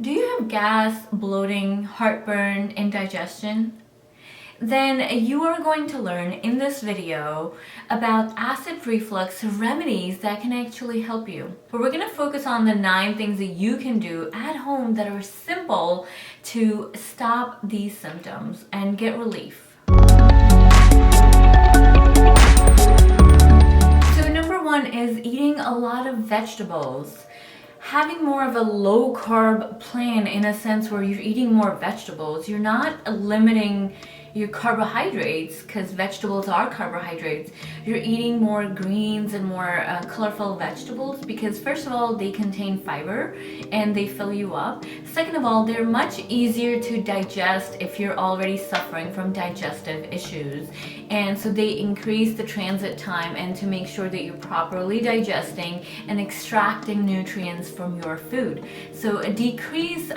Do you have gas, bloating, heartburn, indigestion? Then you are going to learn in this video about acid reflux remedies that can actually help you. But we're going to focus on the 9 things that you can do at home that are simple to stop these symptoms and get relief. So number 1 is eating a lot of vegetables. Having more of a low carb plan, in a sense where you're eating more vegetables, you're not limiting your carbohydrates, because vegetables are carbohydrates. You're eating more greens and more colorful vegetables because first of all, they contain fiber and they fill you up. Second of all, they're much easier to digest if you're already suffering from digestive issues, and so they increase the transit time and to make sure that you're properly digesting and extracting nutrients from your food. So decrease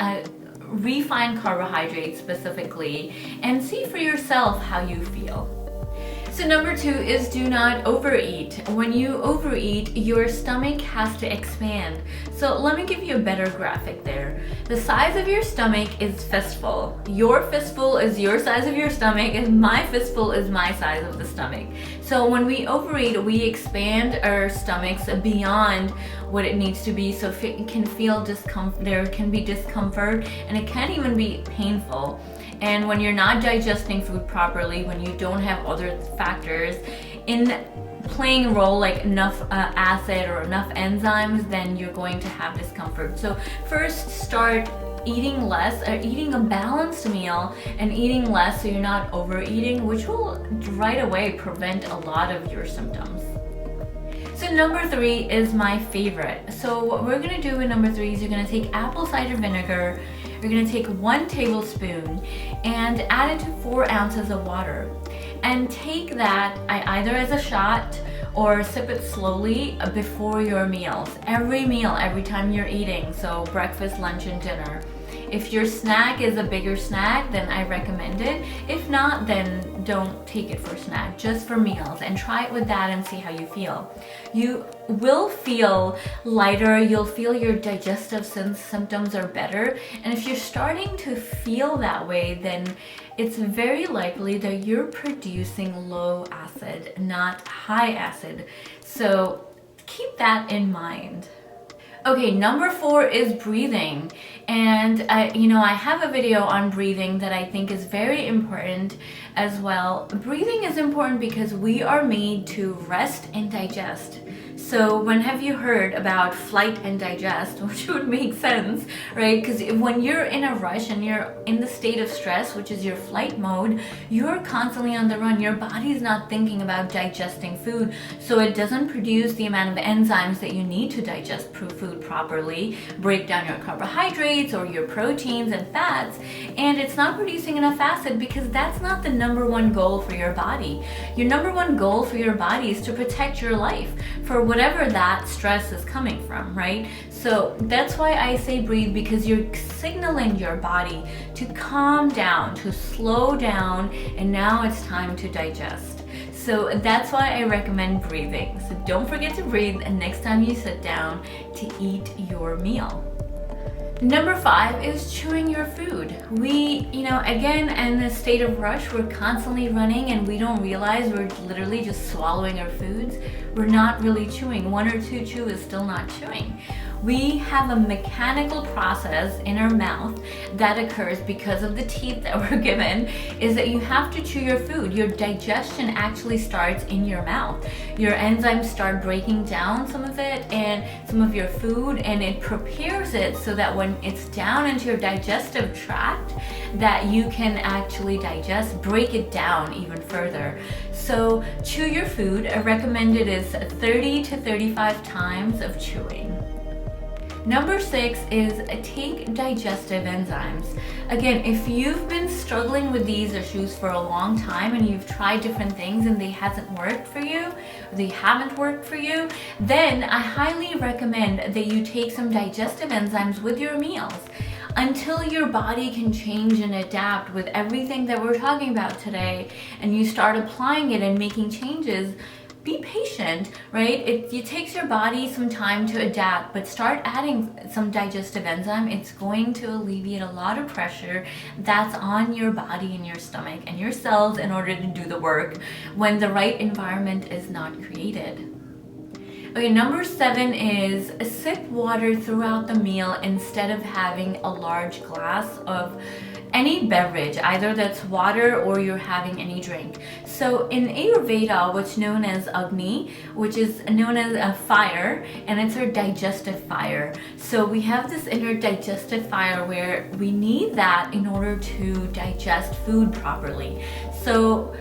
refined carbohydrates specifically, and see for yourself how you feel. So number 2 is do not overeat. When you overeat, your stomach has to expand. So let me give you a better graphic there. The size of your stomach is fistful. Your fistful is your size of your stomach, and my fistful is my size of the stomach. So when we overeat, we expand our stomachs beyond what it needs to be, so it can feel discomfort. There can be discomfort, and it can even be painful. And when you're not digesting food properly, when you don't have other factors in playing a role like enough acid or enough enzymes, then you're going to have discomfort. So first start eating less, or eating a balanced meal and eating less so you're not overeating, which will right away prevent a lot of your symptoms. So number 3 is my favorite. So what we're gonna do in number 3 is you're gonna take apple cider vinegar. You're gonna take 1 tablespoon and add it to 4 ounces of water, and take that either as a shot or sip it slowly before your meals. Every meal, every time you're eating, so breakfast, lunch, and dinner. If your snack is a bigger snack, then I recommend it. If not, then don't take it for snack, just for meals, and try it with that and see how you feel. You will feel lighter, you'll feel your digestive symptoms are better, and if you're starting to feel that way, then it's very likely that you're producing low acid, not high acid. So keep that in mind. Okay, number 4 is breathing. And I have a video on breathing that I think is very important as well. Breathing is important because we are made to rest and digest. So when have you heard about flight and digest, which would make sense, right? Because when you're in a rush and you're in the state of stress, which is your flight mode, you're constantly on the run. Your body's not thinking about digesting food, so it doesn't produce the amount of enzymes that you need to digest food properly, break down your carbohydrates or your proteins and fats, and it's not producing enough acid because that's not the number 1 goal for your body. Your number 1 goal for your body is to protect your life for whatever that stress is coming from, right? So that's why I say breathe, because you're signaling your body to calm down, to slow down, and now it's time to digest. So that's why I recommend breathing. So don't forget to breathe next time you sit down to eat your meal. Number 5 is chewing your food. We, again, in the state of rush, we're constantly running and we don't realize we're literally just swallowing our foods. We're not really chewing. 1 or 2 chew is still not chewing. We have a mechanical process in our mouth that occurs because of the teeth that we're given, is that you have to chew your food. Your digestion actually starts in your mouth. Your enzymes start breaking down some of it and some of your food, and it prepares it so that when it's down into your digestive tract, that you can actually digest, break it down even further. So chew your food. Recommended is 30 to 35 times of chewing. Number 6 is take digestive enzymes. Again, if you've been struggling with these issues for a long time and you've tried different things and they haven't worked for you, then I highly recommend that you take some digestive enzymes with your meals until your body can change and adapt with everything that we're talking about today, and you start applying it and making changes. be patient, right? It takes your body some time to adapt, but start adding some digestive enzyme. It's going to alleviate a lot of pressure that's on your body and your stomach and your cells in order to do the work when the right environment is not created. Okay, number 7 is sip water throughout the meal instead of having a large glass of any beverage, either that's water or you're having any drink. So in Ayurveda, what's known as Agni, which is known as a fire, and it's our digestive fire. So we have this inner digestive fire where we need that in order to digest food properly. So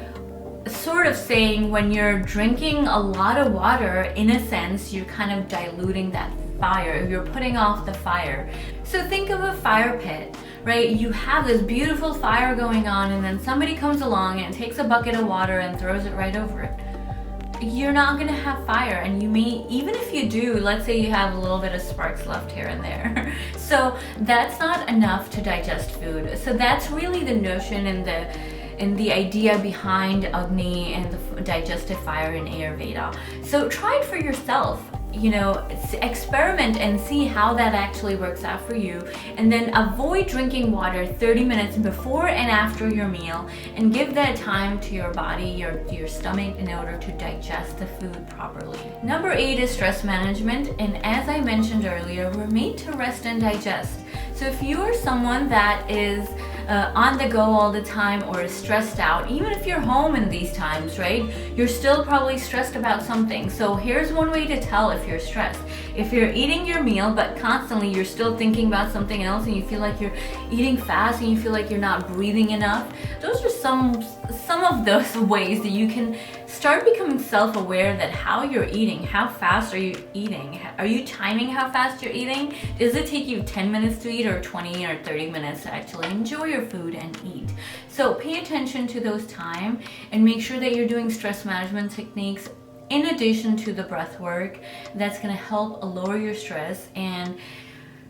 sort of saying when you're drinking a lot of water, in a sense, you're kind of diluting that fire. You're putting off the fire. So think of a fire pit, right? You have this beautiful fire going on, and then somebody comes along and takes a bucket of water and throws it right over it. You're not gonna have fire, and you may, even if you do, let's say you have a little bit of sparks left here and there. So that's not enough to digest food. So that's really the notion and the idea behind Agni and the digestive fire in Ayurveda. So try it for yourself. You know, experiment and see how that actually works out for you, and then avoid drinking water 30 minutes before and after your meal, and give that time to your body, your stomach, in order to digest the food properly. Number 8 is stress management, and as I mentioned earlier, we're made to rest and digest. So if you are someone that is on the go all the time or is stressed out, even if you're home in these times, right, you're still probably stressed about something. So here's one way to tell if you're stressed. If you're eating your meal but constantly you're still thinking about something else, and you feel like you're eating fast and you feel like you're not breathing enough, those are some of those ways that you can start becoming self-aware that how you're eating. How fast are you eating? Are you timing how fast you're eating? Does it take you 10 minutes to eat or 20 or 30 minutes to actually enjoy your food and eat? So pay attention to those time and make sure that you're doing stress management techniques in addition to the breath work. That's going to help lower your stress, and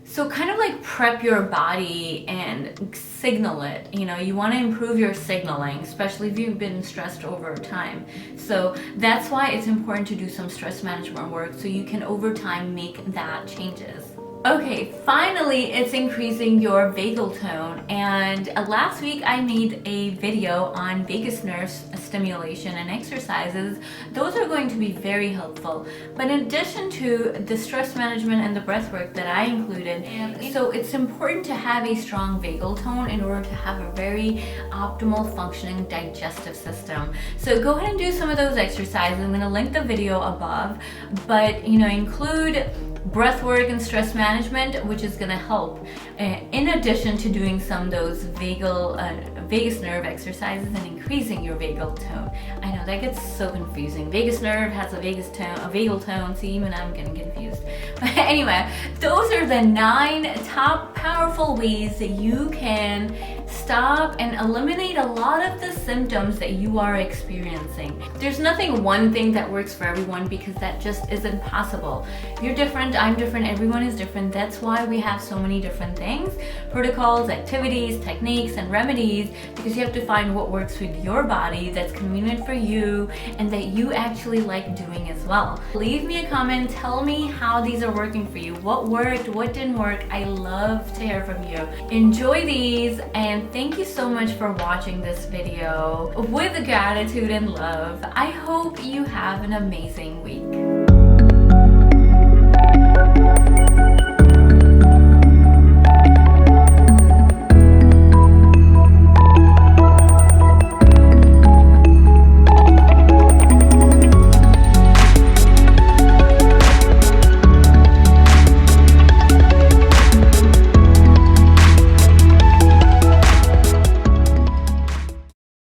so kind of like prep your body and signal it. You know, you want to improve your signaling, especially if you've been stressed over time. So that's why it's important to do some stress management work so you can over time make that changes. Okay, finally, it's increasing your vagal tone. And last week I made a video on vagus nerve stimulation and exercises. Those are going to be very helpful. But in addition to the stress management and the breath work that I included, so it's important to have a strong vagal tone in order to have a very optimal functioning digestive system. So go ahead and do some of those exercises. I'm going to link the video above, but you know, include breath work and stress management, which is going to help in addition to doing some of those vagus nerve exercises and increasing your vagal tone. I know that gets so confusing. Vagus nerve has a vagal tone. See, even I'm getting confused. But anyway, those are the 9 top powerful ways that you can stop and eliminate a lot of the symptoms that you are experiencing. There's nothing one thing that works for everyone, because that just isn't possible. You're different, I'm different, everyone is different. That's why we have so many different things, protocols, activities, techniques, and remedies, because you have to find what works with your body, that's convenient for you, and that you actually like doing as well. Leave me a comment, tell me how these are working for you, what worked, what didn't work. I love to hear from you. Enjoy these, and thank you so much for watching this video with gratitude and love. I hope you have an amazing week.